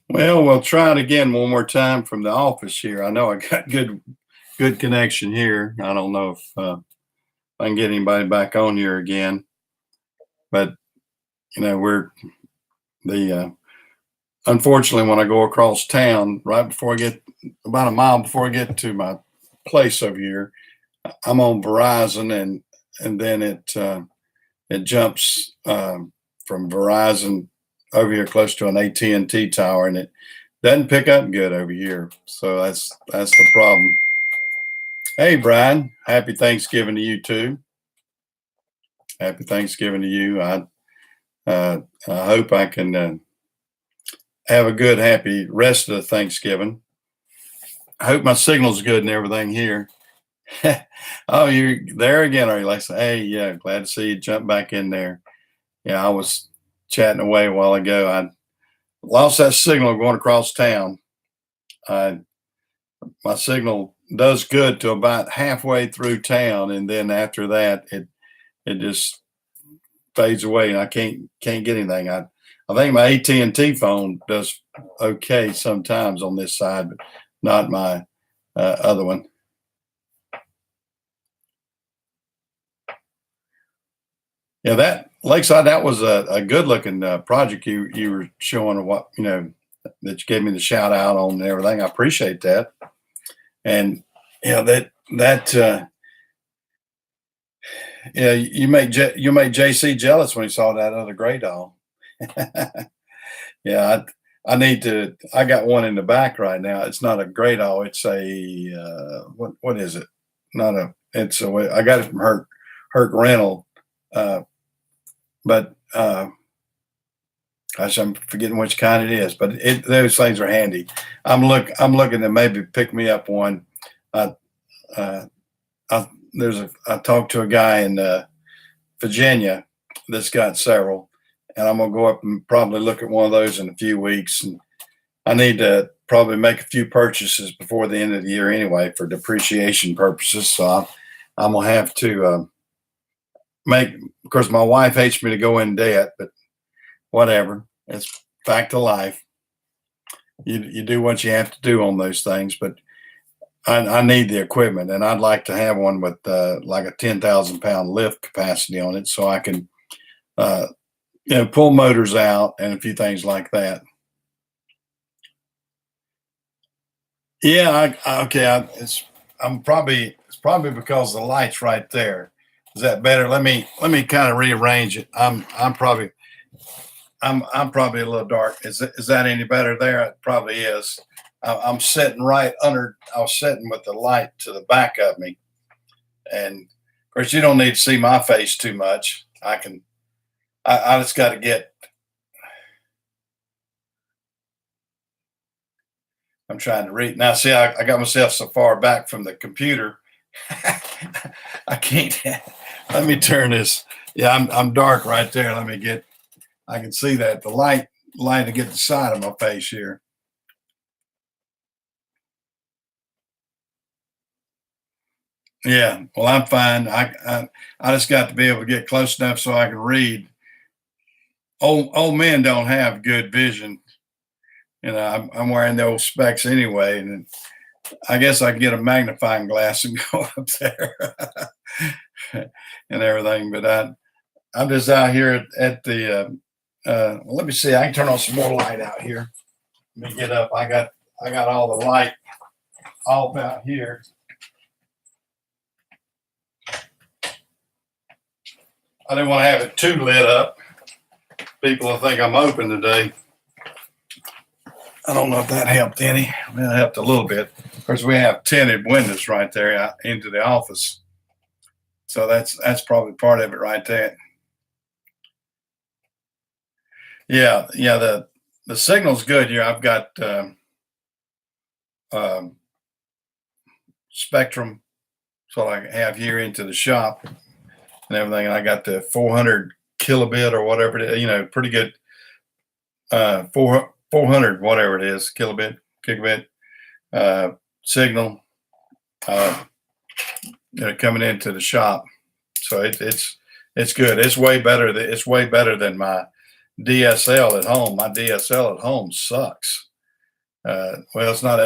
Well, we'll try it again one more time from the office here. I know I got good connection here. I don't know if I can get anybody back on here again, but we're the unfortunately when I go across town right before I get about a mile before I get to my place over here, I'm on Verizon and then it jumps from Verizon over here close to an AT&T tower, and it doesn't pick up good over here. So that's the problem. Hey, Brian, happy Thanksgiving to you too. Happy Thanksgiving to you. I hope I can have a good, happy rest of the Thanksgiving. I hope my signal's good and everything here. Oh, you're there again, are you, Lisa? Hey, yeah, glad to see you jump back in there. Yeah, I was chatting away a while ago. I lost that signal going across town. I My signal does good to about halfway through town, and then after that, it just fades away, and I can't get anything. I think my AT&T phone does okay sometimes on this side, but not my other one. Yeah, that Lakeside, that was a good looking project you were showing what that you gave me the shout out on and everything. I appreciate that. And that you made JC jealous when he saw that other gray doll. Yeah, I need to. I got one in the back right now. It's not a gray doll. It's a what is it? Not a. It's a. I got it from Herc Rental, uh, but gosh, I'm forgetting which kind it is. But those things are handy. I'm looking to maybe pick me up one. Uh, uh, I talked to a guy in Virginia that's got several, and I'm gonna go up and probably look at one of those in a few weeks. And I need to probably make a few purchases before the end of the year anyway for depreciation purposes. So I'm gonna have to make. Of course, my wife hates me to go in debt, but whatever. It's back to life. You do what you have to do on those things, but I need the equipment, and I'd like to have one with like a 10,000 pound lift capacity on it, so I can uh, pull motors out and a few things like that. Yeah, okay. It's probably because the light's right there. Is that better? Let me kind of rearrange it. I'm probably a little dark. Is that any better there? It probably is. I'm sitting right under. I was sitting with the light to the back of me, and of course you don't need to see my face too much. I can. I just got to get. I'm trying to read now. See, I got myself so far back from the computer. I can't. Let me turn this. Yeah, I'm dark right there. Let me get. I can see that the light to get the side of my face here. Yeah, well, I'm fine. I just got to be able to get close enough so I can read. Old men don't have good vision. I'm wearing those specs anyway, and I guess I can get a magnifying glass and go up there and everything. But I'm just out here at the. Well, let me see. I can turn on some more light out here. Let me get up. I got all the light all about here. I didn't want to have it too lit up. People will think I'm open today. I don't know if that helped any. Well, it helped a little bit. Of course, we have tinted windows right there out into the office, so that's probably part of it right there. Yeah, yeah. The signal's good here. I've got um, Spectrum. That's what I have here into the shop and everything. And I got the 400 kilobit or whatever it is. Pretty good. 400 whatever it is kilobit gigabit uh, signal. Uh, Coming into the shop. So it's good. It's way better than my DSL at home. My DSL at home sucks. Well, it's not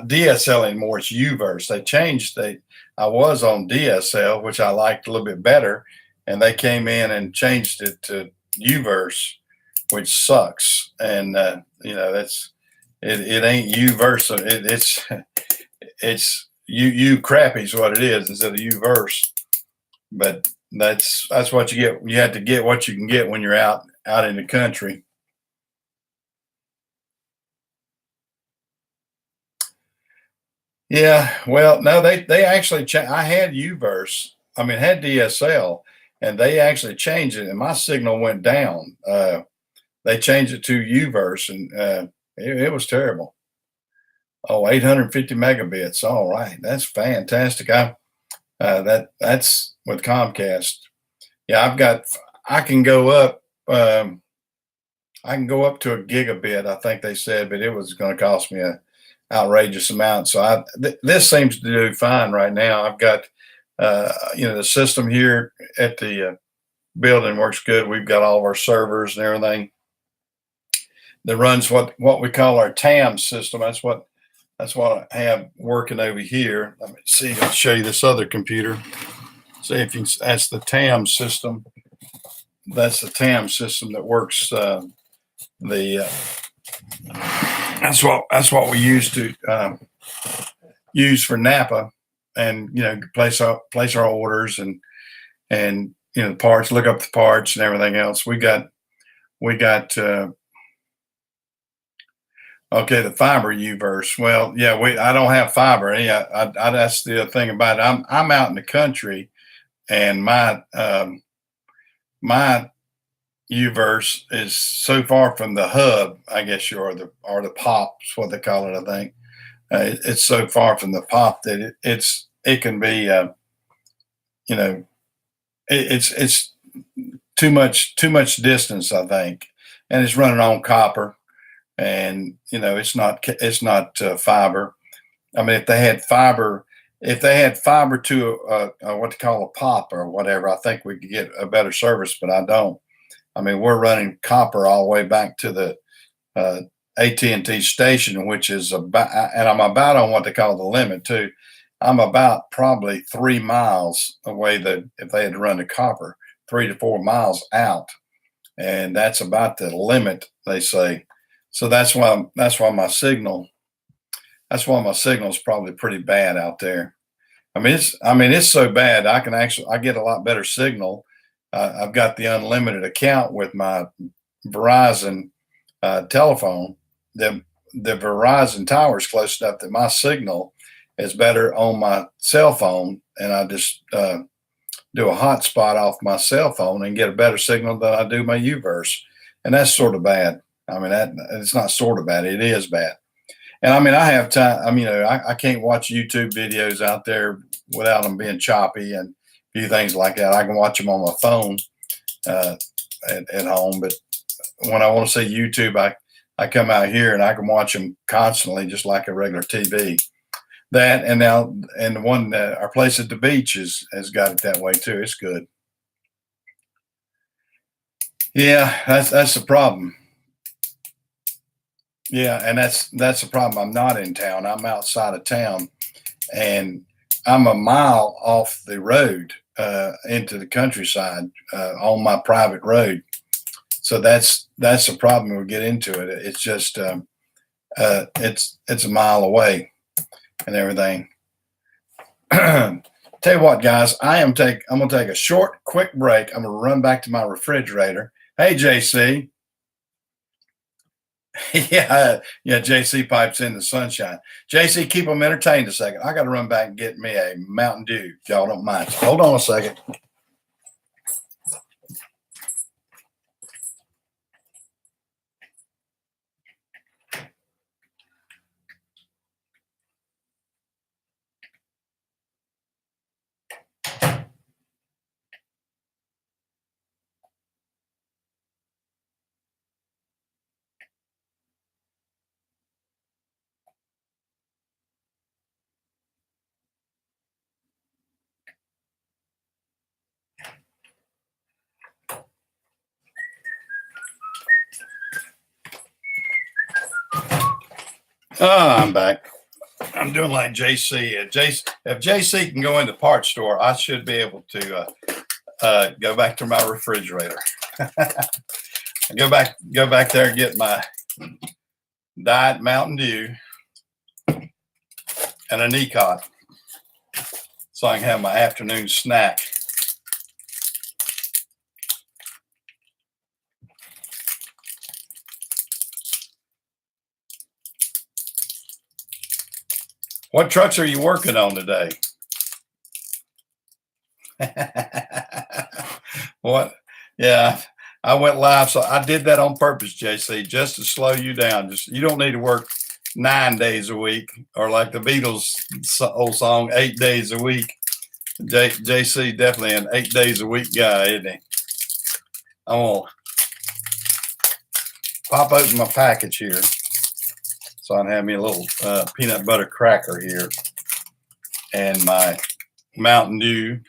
DSL anymore. It's UVerse. They changed. I was on DSL, which I liked a little bit better, and they came in and changed it to UVerse, which sucks. And that's it ain't UVerse. It's you crappy is what it is instead of UVerse. But that's what you get. You have to get what you can get when you're out in the country. Yeah, well, no, they actually I had UVerse. I mean, had DSL, and they actually changed it, and my signal went down. They changed it to UVerse, and it was terrible. Oh, 850 megabits. All right, that's fantastic. That's with Comcast. Yeah, I can go up. I can go up to a gigabit, I think they said, but it was going to cost me a outrageous amount. So this seems to do fine right now. I've got the system here at the building works good. We've got all of our servers and everything that runs what we call our TAM system. That's what I have working over here. Let me see. I'll show you this other computer. See if you. That's the TAM system. That's the TAM system that works. The That's what we use to use for Napa, and place our orders and the parts. Look up the parts and everything else. We got okay, the fiber UVerse. Well, yeah, I don't have fiber. Yeah, that's the thing about it. I'm out in the country, and my UVerse is so far from the hub, I guess or the pop is what they call it. I think it's so far from the pop that it can be it's too much distance, I think, and it's running on copper, and it's not fiber. I mean, if they had fiber to what they call a pop or whatever, I think we could get a better service, but I don't. I mean, we're running copper all the way back to the uh, AT&T station, which is about, and I'm about on what they call the limit too. I'm about probably 3 miles away. That if they had to run the copper, 3 to 4 miles out, and that's about the limit, they say. So that's why my signal is probably pretty bad out there. I mean it's so bad I get a lot better signal. I've got the unlimited account with my Verizon telephone. The Verizon tower is close enough that my signal is better on my cell phone, and I just do a hotspot off my cell phone and get a better signal than I do my UVerse, and that's sort of bad. I mean, that it's not sort of bad; it is bad. And I mean, I have time. I mean, I can't watch YouTube videos out there without them being choppy and a few things like that. I can watch them on my phone uh, at home, but when I want to see YouTube, I come out here and I can watch them constantly, just like a regular TV. That and now and the one that our place at the beach has got it that way too. It's good. Yeah, that's the problem. Yeah, and that's the problem. I'm not in town. I'm outside of town, and I'm a mile off the road into the countryside on my private road. So that's the problem. We get into it. It's just it's a mile away and everything. Tell you what, guys, I'm gonna take a short, quick break. I'm gonna run back to my refrigerator. Hey, JC. Yeah, yeah. JC pipes in the sunshine. JC, keep them entertained a second. I got to run back and get me a Mountain Dew. If y'all don't mind. So hold on a second. I'm back. I'm doing like JC. If JC can go in the parts store, I should be able to go back to my refrigerator. go back there and get my Diet Mountain Dew and a Necot so I can have my afternoon snack. What trucks are you working on today? What? Yeah, I went live, so I did that on purpose, JC, just to slow you down. Just you don't need to work 9 days a week, or like the Beatles old song, 8 days a week. JC definitely an 8 days a week guy, isn't he? I'm gonna pop open my package here, so I can have me a little peanut butter cracker here, and my Mountain Dew.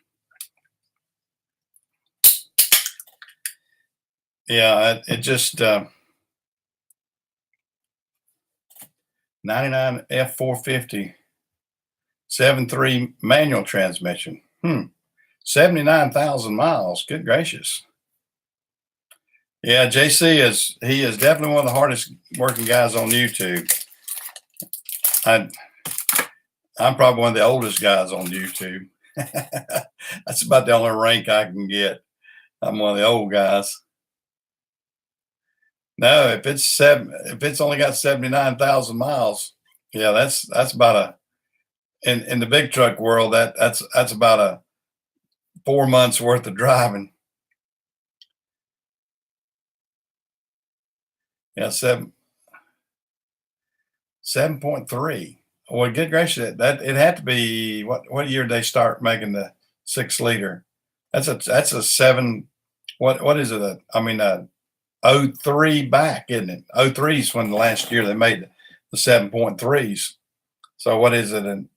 Yeah, it just 99 F450 7.3 manual transmission. 79,000 miles. Good gracious. Yeah, JC is definitely one of the hardest working guys on YouTube. I'm probably one of the oldest guys on YouTube. That's about the only rank I can get. I'm one of the old guys. No, if it's only got 79,000 miles, yeah, that's about in the big truck world, that's about a 4 months worth of driving. Yeah, 7.3. Well, good gracious, that it had to be what year did they start making the 6 liter? That's a seven. What is it? I mean, 03 back, isn't it? 03 is when the last year they made the 7.3s. So what is it? And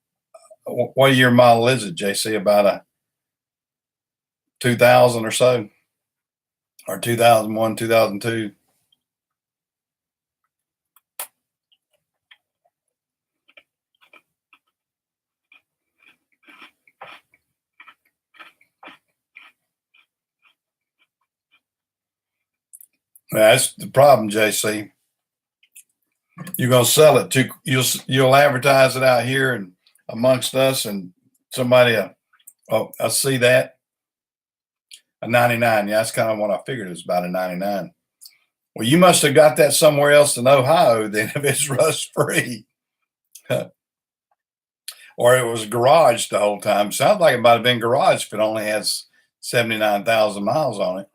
what year model is it, JC? About a 2000 or so, or 2001, 2002. That's the problem, JC. You're gonna sell it to you'll advertise it out here and amongst us, and somebody I see that a 99. Yeah, that's kind of what I figured it was, about a 99. Well, you must have got that somewhere else in Ohio then, if it's rust free. Or it was garage the whole time. Sounds like it might have been garage if it only has 79,000 miles on it.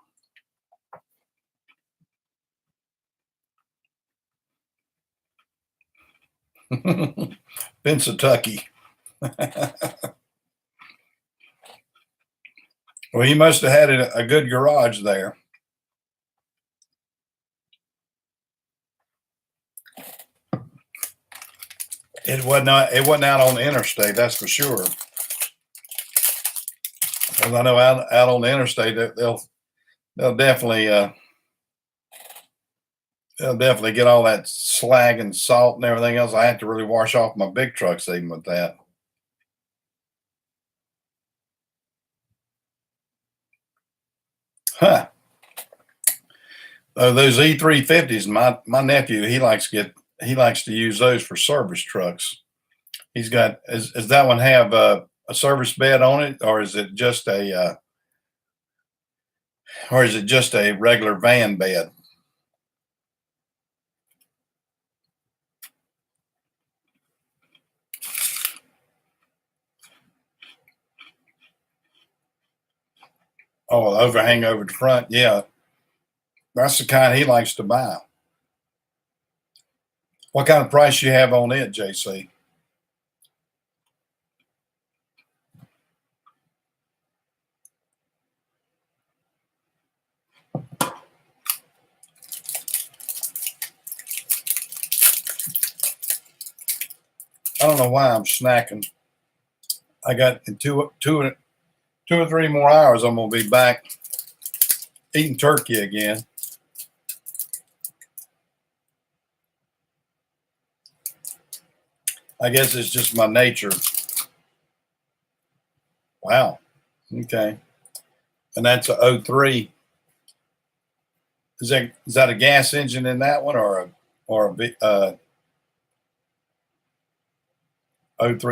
Pennsylvania. Well, he must have had a good garage there. It wasn't out on the interstate, that's for sure. Because I know out on the interstate they'll definitely get all that slag and salt and everything else. I have to really wash off my big trucks even with that. Huh. Those E350s, my nephew, he likes to use those for service trucks. He's got, does that one have a service bed on it, or is it just a regular van bed? Oh, overhang over the front. Yeah, that's the kind he likes to buy. What kind of price you have on it, JC? I don't know why I'm snacking. I got in two or three more hours, I'm gonna be back eating turkey again. I guess it's just my nature. Wow. Okay. And that's a '03. Is that a gas engine in that one, or a '03?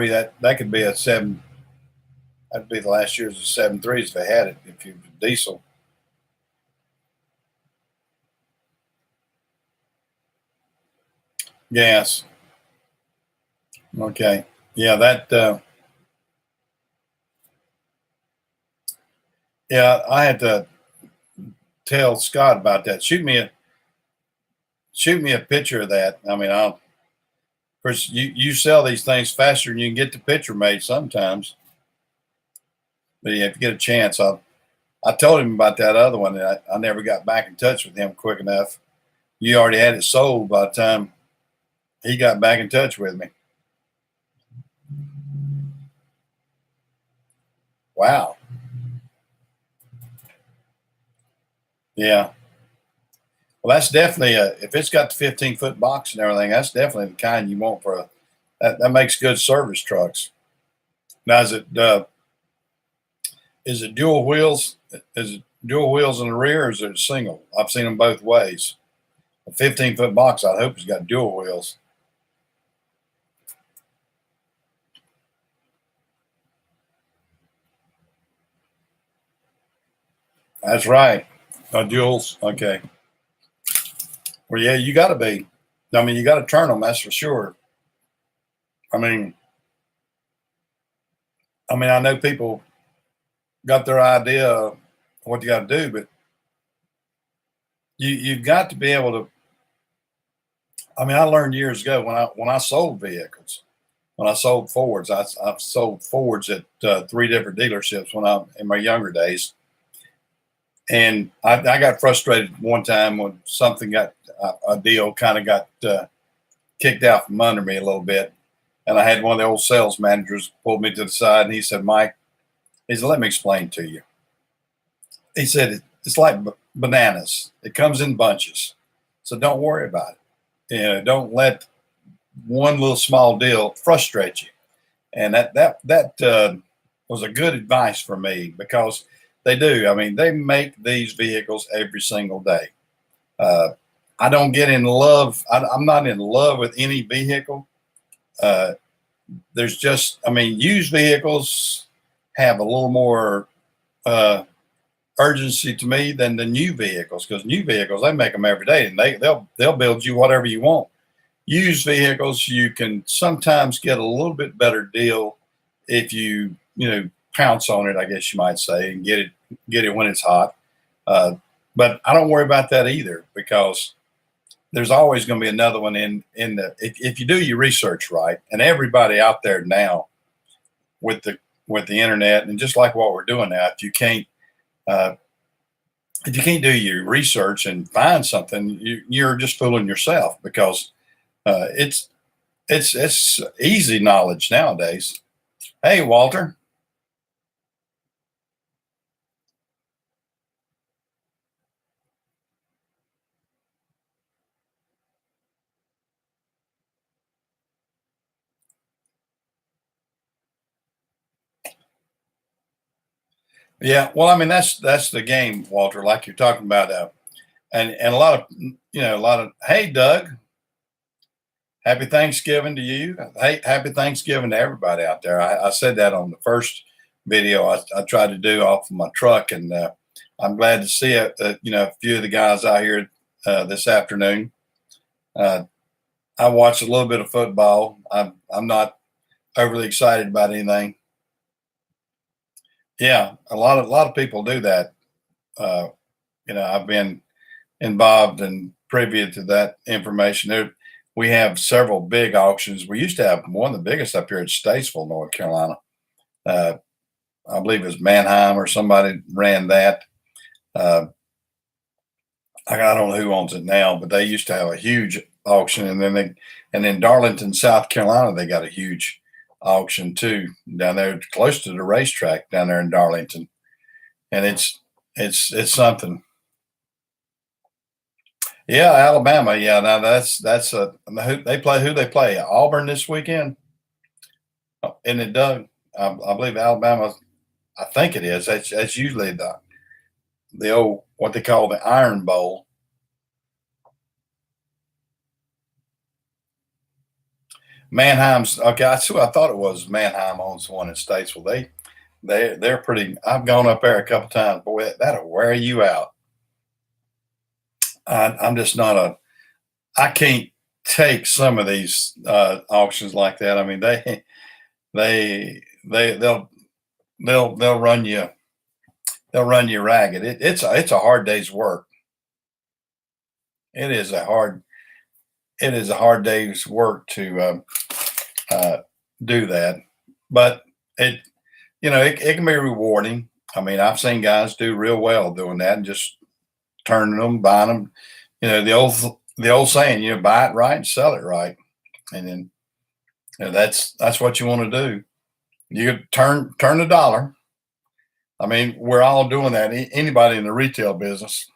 That could be a seven. That'd be the last year's of 7.3s if they had it. If you diesel. Gas. Okay. Yeah, yeah, I had to tell Scott about that. Shoot me a picture of that. I mean, of course, you sell these things faster than you can get the picture made sometimes. But yeah, if you get a chance, I told him about that other one, and I never got back in touch with him quick enough. You already had it sold by the time he got back in touch with me. Wow. Yeah. Well, that's definitely if it's got the 15-foot box and everything, that's definitely the kind you want for that makes good service trucks. Now, is it dual wheels? Is it dual wheels in the rear, or is it single? I've seen them both ways. A 15-foot box, I hope, has got dual wheels. That's right. Duals. Okay. Well, yeah, you got to be. I mean, you got to turn them. That's for sure. I mean, I know people got their idea of what you got to do, but you've got to be able to. I mean, I learned years ago when I sold vehicles, when I sold Fords. I've sold Fords at 3 different dealerships when I in my younger days, and I got frustrated one time when something got a deal kind of got kicked out from under me a little bit, and I had one of the old sales managers pull me to the side, and he said, "Mike," he said, "let me explain to you." He said, "It's like bananas. It comes in bunches, so don't worry about it. Don't let one little small deal frustrate you." And that was a good advice for me, because they do. I mean, they make these vehicles every single day. Uh, I don't get in love. I'm not in love with any vehicle. Uh, there's just, I mean, used vehicles have a little more uh, urgency to me than the new vehicles, because new vehicles, they make them every day, and they'll build you whatever you want. Used vehicles, you can sometimes get a little bit better deal if you pounce on it, I guess you might say, and get it when it's hot. Uh, but I don't worry about that either, because there's always going to be another one in the if you do your research right. And everybody out there now with the internet, and just like what we're doing now, uh, if you can't do your research and find something, you're just fooling yourself, because it's easy knowledge nowadays. Hey, Walter. Yeah, well, I mean, that's the game, Walter. Like you're talking about, and a lot of Hey, Doug, happy Thanksgiving to you. Hey, happy Thanksgiving to everybody out there. I said that on the first video I tried to do off of my truck, and I'm glad to see a few of the guys out here this afternoon. Uh, I watched a little bit of football. I'm not overly excited about anything. Yeah, a lot of people do that. Uh, I've been involved and privy to that information. We have several big auctions. We used to have one of the biggest up here at Statesville, North Carolina. Uh, I believe it was Manheim or somebody ran that. Uh, I don't know who owns it now, but they used to have a huge auction, and then Darlington, South Carolina, they got a huge auction too down there, close to the racetrack down there in Darlington, and it's something. Yeah, Alabama. Yeah, now that's they play who they play Auburn this weekend. isn't it, Doug? I believe Alabama. I think it is. That's usually the old what they call the Iron Bowl. Manheim's okay. I thought it was Manheim owns one in Statesville. They're pretty. I've gone up there a couple times. Boy, that'll wear you out. I'm just not a. I can't take some of these auctions like that. I mean, they'll run you ragged. It's a hard day's work. It is a hard day's work to uh, do that, but it can be rewarding. I mean, I've seen guys do real well doing that and just turning them, buying them. The old saying, buy it right and sell it right, and then that's what you want to do. You turn the dollar. I mean, we're all doing that. Anybody in the retail business.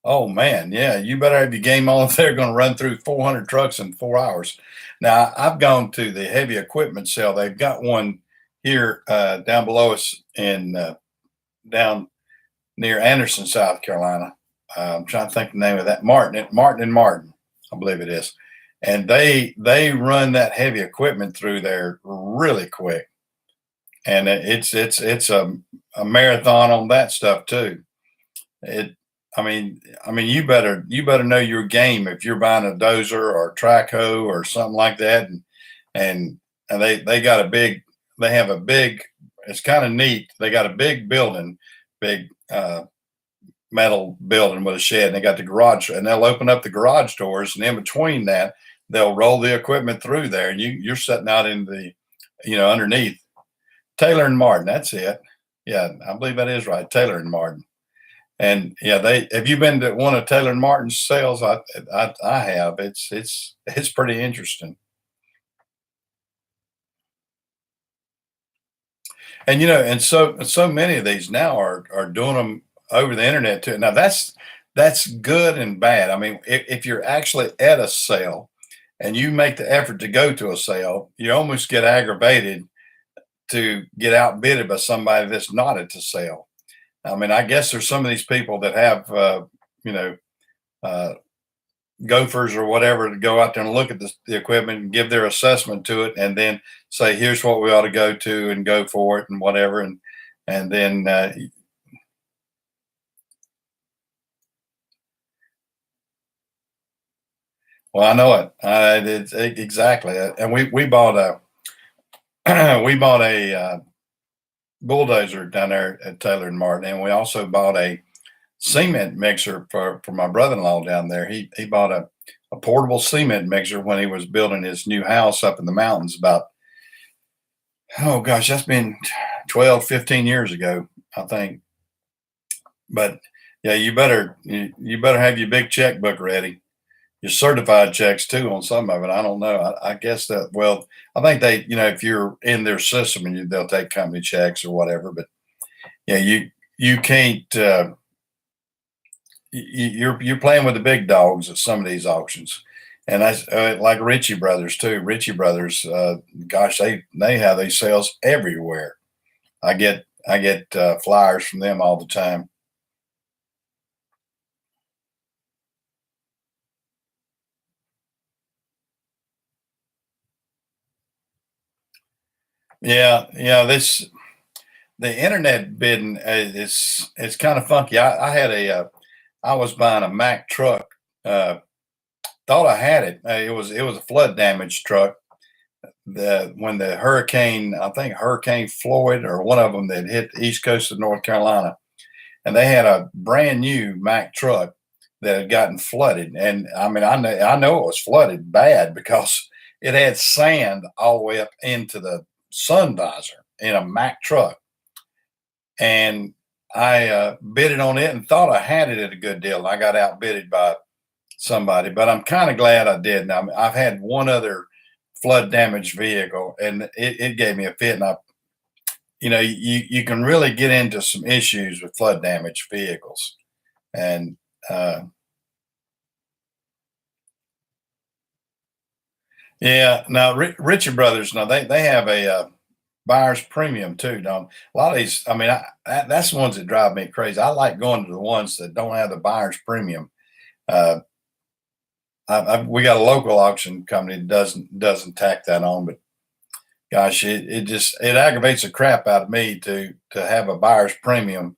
Oh man, yeah, you better have your game on if they're going to run through 400 trucks in 4 hours. Now, I've gone to the heavy equipment sale. They've got one here down below us in down near Anderson, South Carolina. I'm trying to think the name of that. Martin and Martin, I believe it is. And they run that heavy equipment through there really quick, and it's a marathon on that stuff too. It, I mean, you better know your game if you're buying a dozer or a track hoe or something like that, and they got a big, they have a big. It's kind of neat. They got a big building, big metal building with a shed, and they got the garage, and they'll open up the garage doors, and in between that, they'll roll the equipment through there, and you're sitting out in the, underneath. Taylor and Martin, that's it. Yeah, I believe that is right. Taylor and Martin. And yeah, they have you been to one of Taylor and Martin's sales? I have. It's pretty interesting. And and so many of these now are doing them over the internet too. Now that's good and bad. I mean, if you're actually at a sale and you make the effort to go to a sale, you almost get aggravated to get outbidded by somebody that's not at the sale. I mean, I guess there's some of these people that have, you know, uh, gophers or whatever to go out there and look at the equipment and give their assessment to it, and then say, "Here's what we ought to go to and go for it," and whatever, and then, well, I know it. Exactly, and we bought a we bought a bulldozer down there at Taylor and Martin, and we also bought a cement mixer for my brother-in-law down there. He bought a portable cement mixer when he was building his new house up in the mountains about, oh gosh, that's been 12, 15 years ago, I think. But yeah, you better have your big checkbook ready. Your certified checks too on some of it. I don't know. I guess that, well, I think they, if you're in their system and they'll take company checks or whatever. But yeah, you can't. You're playing with the big dogs at some of these auctions, and that's like Ritchie Brothers too. Ritchie Brothers, gosh, they have these sales everywhere. I get flyers from them all the time. Yeah, yeah. This the internet bidding is it's kind of funky. I had I was buying a Mack truck. Uh, Thought I had it. It was a flood damaged truck. When the hurricane, I think Hurricane Floyd or one of them that hit the east coast of North Carolina, and they had a brand new Mack truck that had gotten flooded. And I mean, I know it was flooded bad because it had sand all the way up into the sun visor in a Mack truck. And I bid it on it and thought I had it at a good deal. I got outbidded by somebody, but I'm kind of glad I did. Now, I've had one other flood damaged vehicle, and it gave me a fit. And you can really get into some issues with flood damaged vehicles, and uh, Yeah. Now, Richard Brothers, now they have a buyer's premium too. Don't a lot of these? I mean, that's the ones that drive me crazy. I like going to the ones that don't have the buyer's premium. Uh, we got a local auction company that doesn't tack that on, but gosh, it just it aggravates the crap out of me to have a buyer's premium.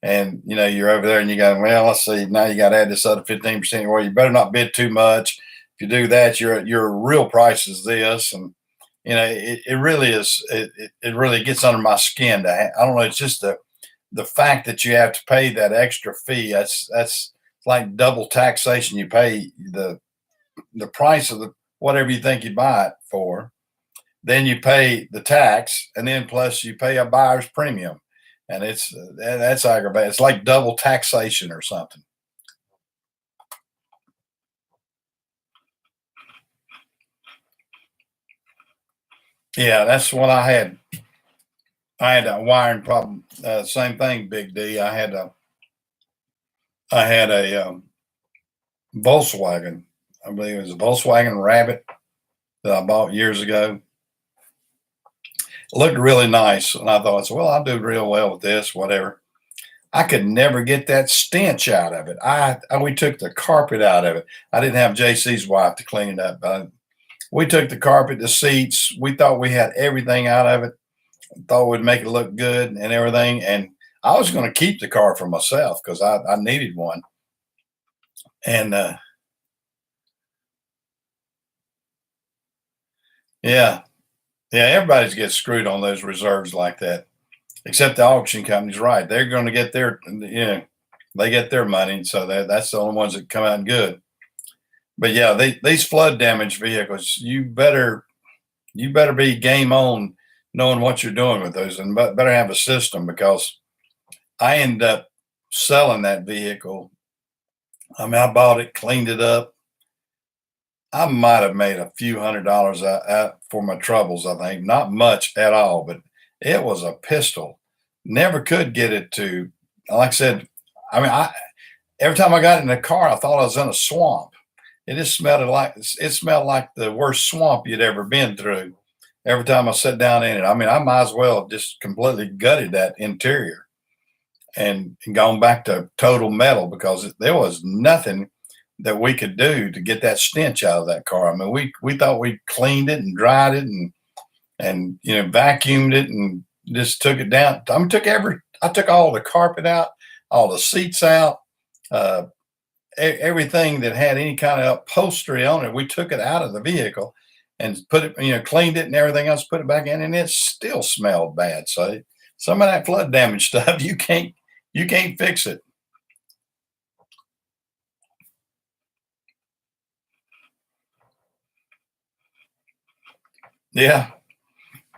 And you're over there and you go, well, let's see, now you got to add this other 15%. Well, you better not bid too much. If you do that, your real price is this, and it really is. It really gets under my skin. I don't know. It's just the fact that you have to pay that extra fee. That's like double taxation. You pay the price of the whatever you think you buy it for, then you pay the tax, and then plus you pay a buyer's premium, and that's aggravating. It's like double taxation or something. Yeah, that's what I had. I had a wiring problem. Same thing, Big D. I had a Volkswagen. I believe it was a Volkswagen Rabbit that I bought years ago. It looked really nice, and I thought, well, I'll do real well with this, whatever. I could never get that stench out of it. We took the carpet out of it. I didn't have JC's wife to clean it up, but we took the carpet, the seats. We thought we had everything out of it. Thought we'd make it look good and everything. And I was going to keep the car for myself because I needed one. And yeah, yeah, everybody's gets screwed on those reserves like that, except the auction companies. Right? They're going to get their, they get their money, so that's the only ones that come out good. But yeah, these flood damaged vehicles, you better be game on knowing what you're doing with those, and better have a system because I ended up selling that vehicle. I mean, I bought it, cleaned it up. I might have made a few $100s out for my troubles. I think not much at all, but it was a pistol. Never could get it to, like I said. I mean, I every time I got in the car, I thought I was in a swamp. It smelled like the worst swamp you'd ever been through. Every time I sat down in it, I mean, I might as well have just completely gutted that interior and gone back to total metal because there was nothing that we could do to get that stench out of that car. I mean, we thought we cleaned it and dried it and vacuumed it and just took it down. I took all the carpet out, all the seats out, uh, everything that had any kind of upholstery on it. We took it out of the vehicle and put it, cleaned it and everything else, put it back in, and it still smelled bad. So some of that flood damage stuff, you can't fix it. Yeah,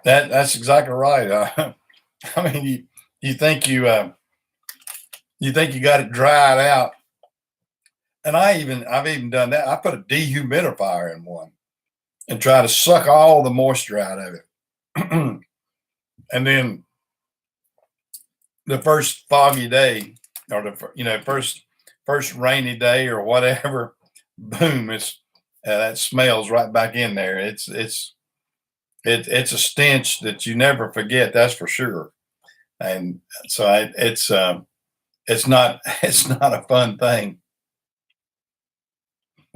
that's exactly right. I mean, you think you think you got it dried out, and I've even done that. I put a dehumidifier in one and try to suck all the moisture out of it, and then the first foggy day or the first rainy day or whatever, boom, that smells right back in there. It's a stench that you never forget. That's for sure. And so it's not it's not a fun thing.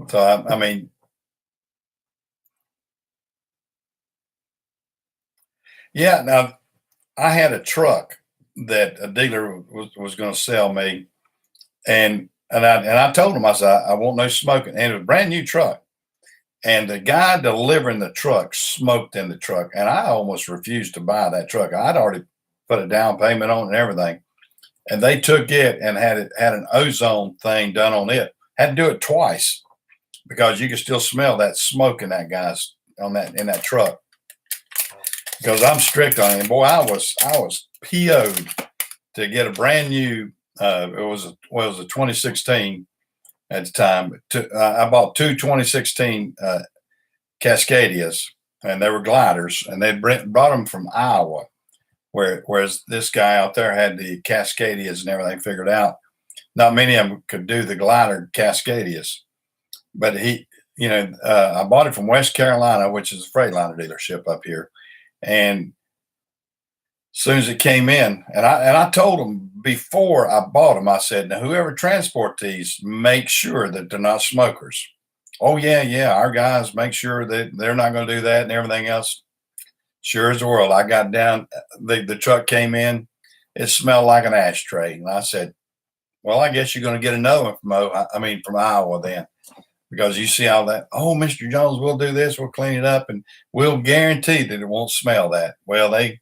So I mean, yeah. Now I had a truck that a dealer was going to sell me, and I told him, I said, I want no smoking, and it was a brand new truck. And the guy delivering the truck smoked in the truck, and I almost refused to buy that truck. I'd already put a down payment on it and everything, and they took it and had an ozone thing done on it. Had to do it twice because you could still smell that smoke in that guy's on that in that truck. Because I'm strict on it. Boy, I was PO'd to get a brand new. It was a 2016 at the time. I bought two 2016 Cascadias, and they were gliders, and they brought them from Iowa, whereas this guy out there had the Cascadias and everything figured out. Not many of them could do the glider Cascadias, but I bought it from West Carolina, which is a Freightliner dealership up here. And as soon as it came in, and I told them before I bought them, I said, now whoever transport these, make sure that they're not smokers. Oh yeah, yeah, our guys make sure that they're not going to do that and everything else. Sure as the world, I got down. The truck came in, it smelled like an ashtray, and I said, well, I guess you're going to get another one from from Iowa then, because you see all that. Oh, Mr. Jones, we'll do this, we'll clean it up, and we'll guarantee that it won't smell that. Well, they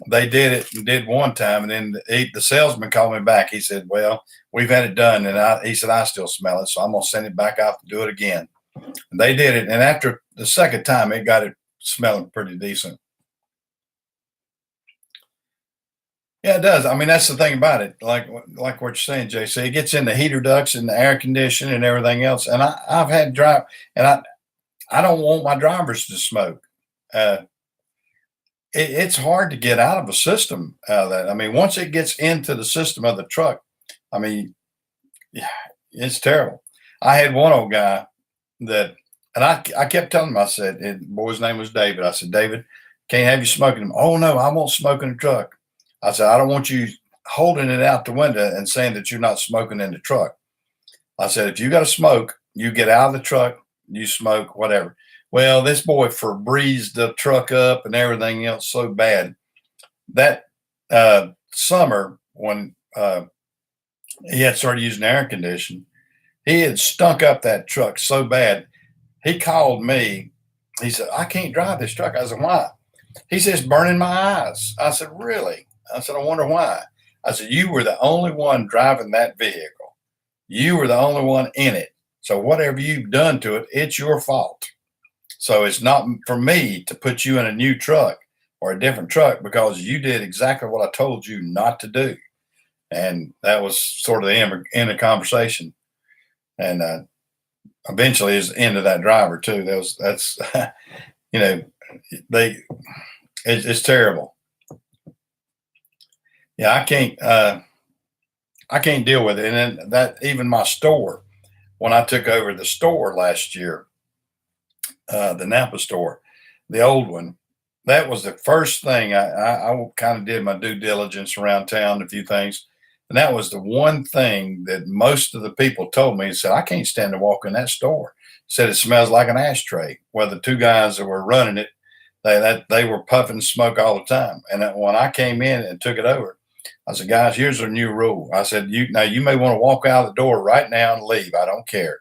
did it and did one time, and then the salesman called me back. He said, "Well, we've had it done," and he said, "I still smell it, so I'm gonna send it back out to do it again." And they did it, and after the second time, it got it smelling pretty decent. Yeah, it does. I mean, that's the thing about it. Like what you're saying, JC, it gets in the heater ducts and the air conditioning and everything else. And I've had drive, and I don't want my drivers to smoke. Uh, it's hard to get out of a system out of that. I mean, once it gets into the system of the truck, I mean, yeah, it's terrible. I had one old guy that, and I kept telling him, I said, the boy's name was David. I said, David, can't have you smoking him. Oh no, I won't smoke in the truck. I said, I don't want you holding it out the window and saying that you're not smoking in the truck. I said, if you got to smoke, you get out of the truck, you smoke, whatever. Well, this boy Febrezed the truck up and everything else so bad that summer when he had started using air conditioning, he had stunk up that truck so bad. He called me. He said, I can't drive this truck. I said, why? He says, burning my eyes. I said, really? I said, I wonder why. I said, you were the only one driving that vehicle. You were the only one in it. So whatever you've done to it, it's your fault. So it's not for me to put you in a new truck or a different truck because you did exactly what I told you not to do. And that was sort of the end of conversation. And eventually is the end of that driver too. That's you know, they it's terrible. Yeah, I can't deal with it. And then that even my store, when I took over the store last year, the Napa store, the old one, that was the first thing I kind of did my due diligence around town, a few things. And that was the one thing that most of the people told me, said, I can't stand to walk in that store. Said it smells like an ashtray. Well, the two guys that were running it, they were puffing smoke all the time. And when I came in and took it over, I said, guys, here's a new rule. I said, you may want to walk out the door right now and leave. I don't care.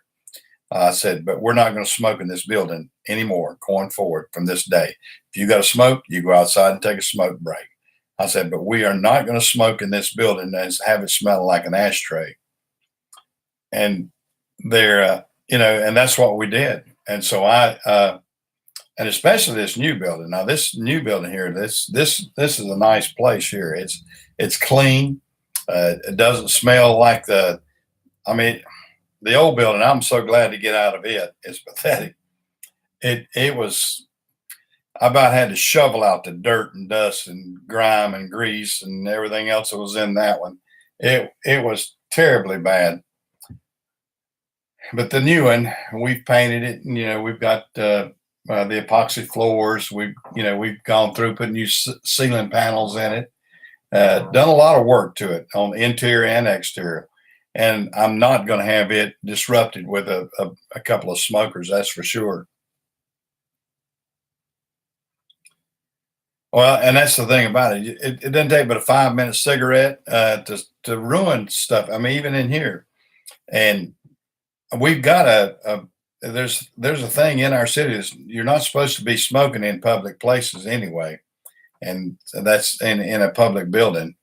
I said, but we're not going to smoke in this building anymore going forward from this day. If you got to smoke, you go outside and take a smoke break. I said, but we are not going to smoke in this building and have it smell like an ashtray. And and that's what we did. And so and especially this new building. Now, this new building here, this is a nice place here. It's clean. It doesn't smell like I mean, the old building. I'm so glad to get out of it. It's pathetic. It was. I about had to shovel out the dirt and dust and grime and grease and everything else that was in that one. It was terribly bad. But the new one, we've painted it, and we've got the epoxy floors. We've gone through putting new ceiling panels in it. Done a lot of work to it on interior and exterior, and I'm not going to have it disrupted with a couple of smokers. That's for sure. Well, and that's the thing about it. It doesn't take but a 5 minute cigarette to ruin stuff. I mean, even in here, and we've got there's a thing in our city is you're not supposed to be smoking in public places anyway, and that's in a public building.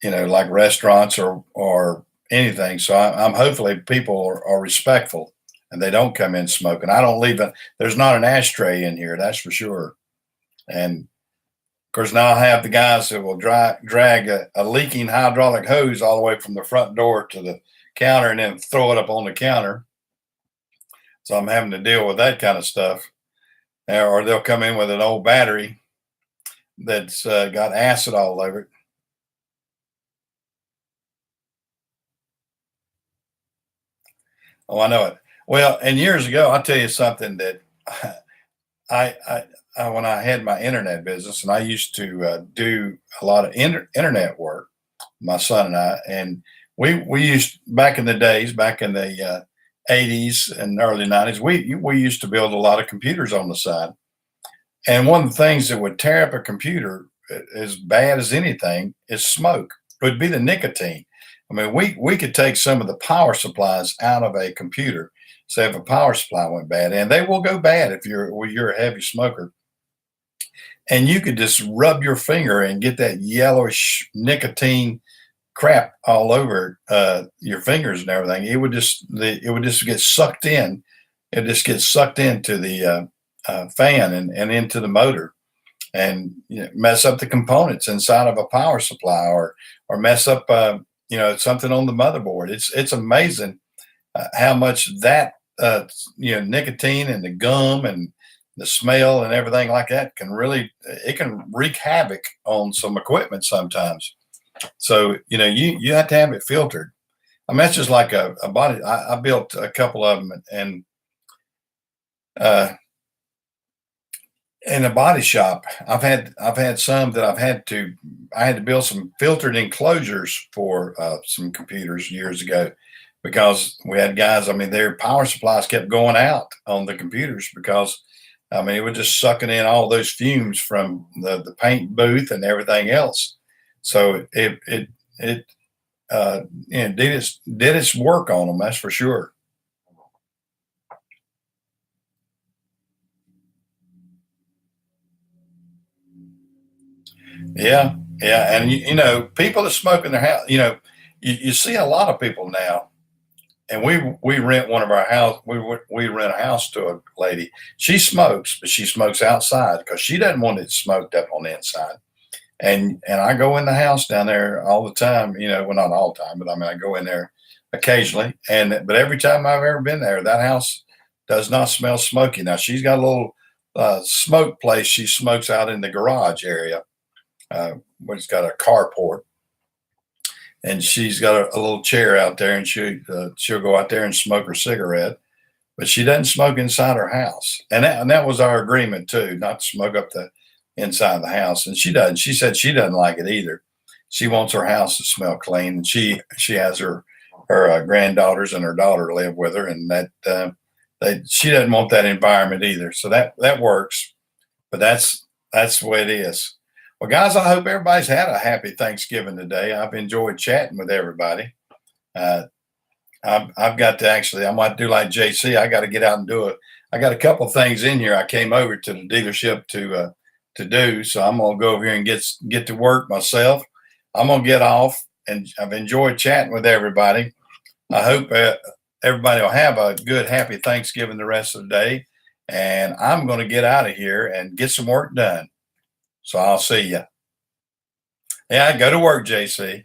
Like restaurants or anything. So I'm hopefully people are respectful and they don't come in smoking. I don't leave it. There's not an ashtray in here, that's for sure. And of course, now I have the guys that will drag a leaking hydraulic hose all the way from the front door to the counter and then throw it up on the counter. So I'm having to deal with that kind of stuff. Or they'll come in with an old battery that's got acid all over it. Oh, I know it. Well, and years ago, I'll tell you something that I, when I had my internet business, and I used to do a lot of internet work, my son and I, and we used back in the days, back in the 80s and early 90s, we used to build a lot of computers on the side. And one of the things that would tear up a computer as bad as anything is smoke. It would be the nicotine. I mean, we could take some of the power supplies out of a computer. Say if a power supply went bad, and they will go bad if you're a heavy smoker, and you could just rub your finger and get that yellowish nicotine crap all over your fingers and everything. It would just get sucked in. It just gets sucked into the fan and into the motor, and mess up the components inside of a power supply, or mess up something on the motherboard. It's amazing how much that nicotine and the gum and the smell and everything like that can really it can wreak havoc on some equipment sometimes. So you have to have it filtered. I mean, that's just like a body. I built a couple of them, and uh, in a body shop, I've had some that I had to build some filtered enclosures for some computers years ago, because we had guys. I mean, their power supplies kept going out on the computers because I mean it was just sucking in all those fumes from the paint booth and everything else. So it did its work on them. That's for sure. Yeah, yeah, and people that smoke in their house. You see a lot of people now, and we rent one of our house. We rent a house to a lady. She smokes, but she smokes outside because she doesn't want it smoked up on the inside. And I go in the house down there all the time. Well, not all the time, but I mean I go in there occasionally. And but every time I've ever been there, that house does not smell smoky. Now she's got a little smoke place. She smokes out in the garage area, where it's got a carport, and she's got a little chair out there, and she'll go out there and smoke her cigarette, but she doesn't smoke inside her house. And that was our agreement too, not to smoke up the inside the house. And she doesn't. She said she doesn't like it either. She wants her house to smell clean, and she has her granddaughters and her daughter live with her, and that she doesn't want that environment either. So that works. But that's the way it is. Well, guys, I hope everybody's had a happy Thanksgiving today. I've enjoyed chatting with everybody. Uh, I've got to actually, I might do like JC. I got to get out and do it. I got a couple things in here. I came over to the dealership to do, so I'm gonna go over here and get to work myself. I'm gonna get off, and I've enjoyed chatting with everybody. I hope everybody will have a good, happy Thanksgiving the rest of the day. And I'm going to get out of here and get some work done. So I'll see you. Yeah, go to work, JC.